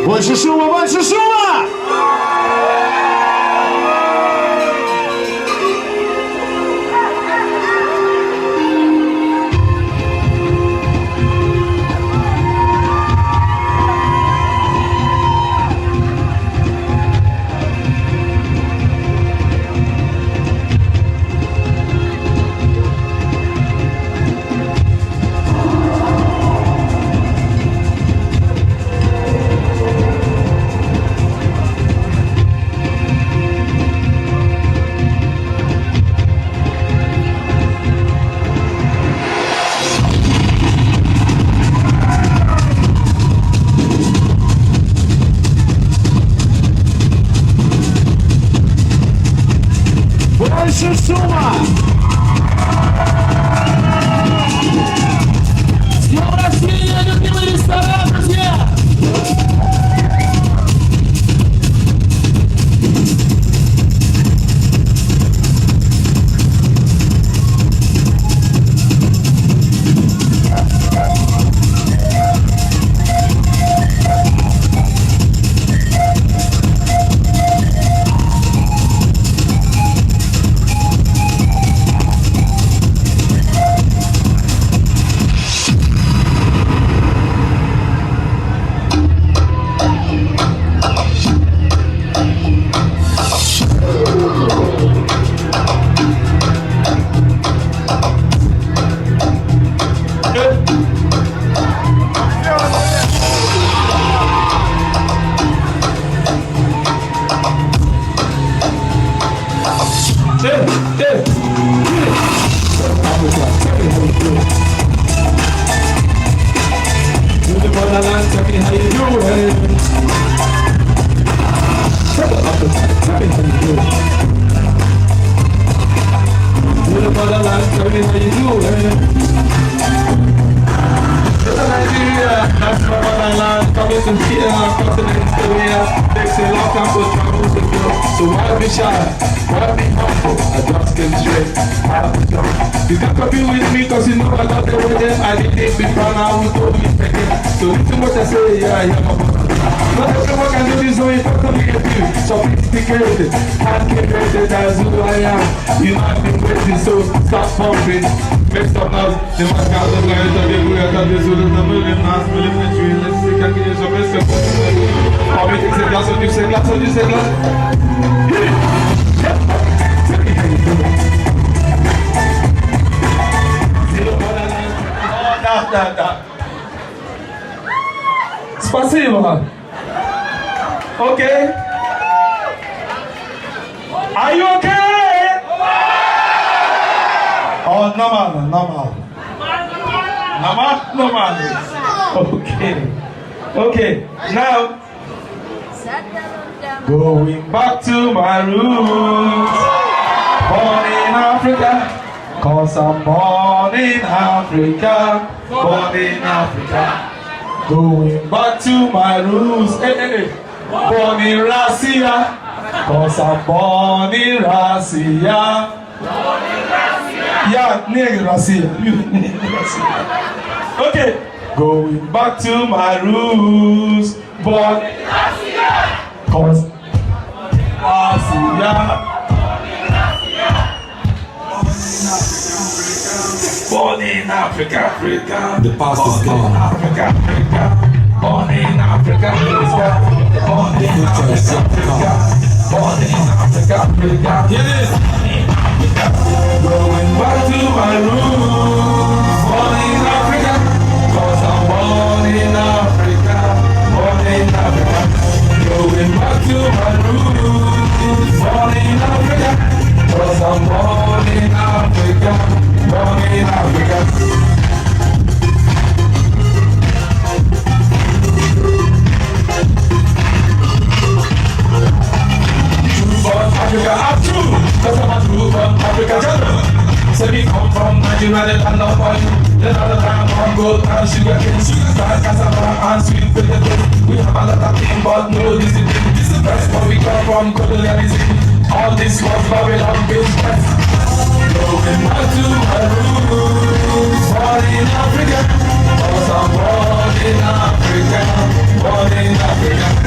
Больше шума, больше шума! Больше шума! С днем рождения, любимый ресторан, друзья! So why be shy? Why be humble? I just came straight out the door. You can't compete with me cause you know I got the way them. I did it before now, we told me again. So listen what I say, yeah, yeah, my brother. Not everyone can do this, so it's not to be a few. Sophisticated, hand-created, that's who I am. You know I've been waiting, so stop pumping. Make some noise, the man got the blind, the people that have this with the million mass, millimetry. Let's see, can you show me some? Oh, me take a glass, on you say glass, on you say glass. Да. Спасибо. Okay. Are you okay? Oh, normal. Okay. Now, going back to my roots. Born in Africa. Cause I'm born in Africa, born in Africa. Going back to my roots, hey. Born in Russia, cause I'm born in Russia. Yeah, near Russia. Okay, going back to my roots, born in Russia, cause Russia. Born in Africa. The past is gone. Africa. Born in Africa. Born in Africa. Born in Africa. Hear this. Going back to my roots. Born in Africa. Cause I'm born in Africa. Born in Africa. Going back to my roots. Born in Africa. Cause I'm born in Africa. Born in Africa. Born Africa, I'm true. Cause I'm a true born Africa gentleman. Say we come from Nigeria, the land of oil. The land of time, on gold and sugar cane. Sugar, cassava and sweet potatoes. We have a lot of things, but no discipline. This is the best where we come from, colonialism. All this was Babylon business. Going back to my roots. Born in Africa. Cause I'm born in Africa. Born in Africa.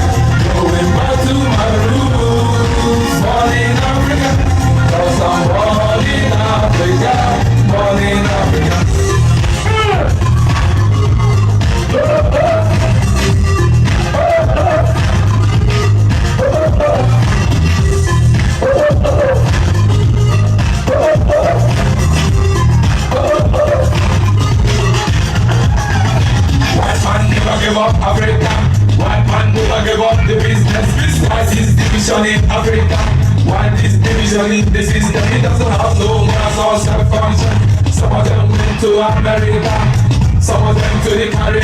give up Africa. White man never give up the business. Why this division in Africa? Why this division in the system? It doesn't have no mass or self-function. Some of them went to America, some of them to the Caribbean.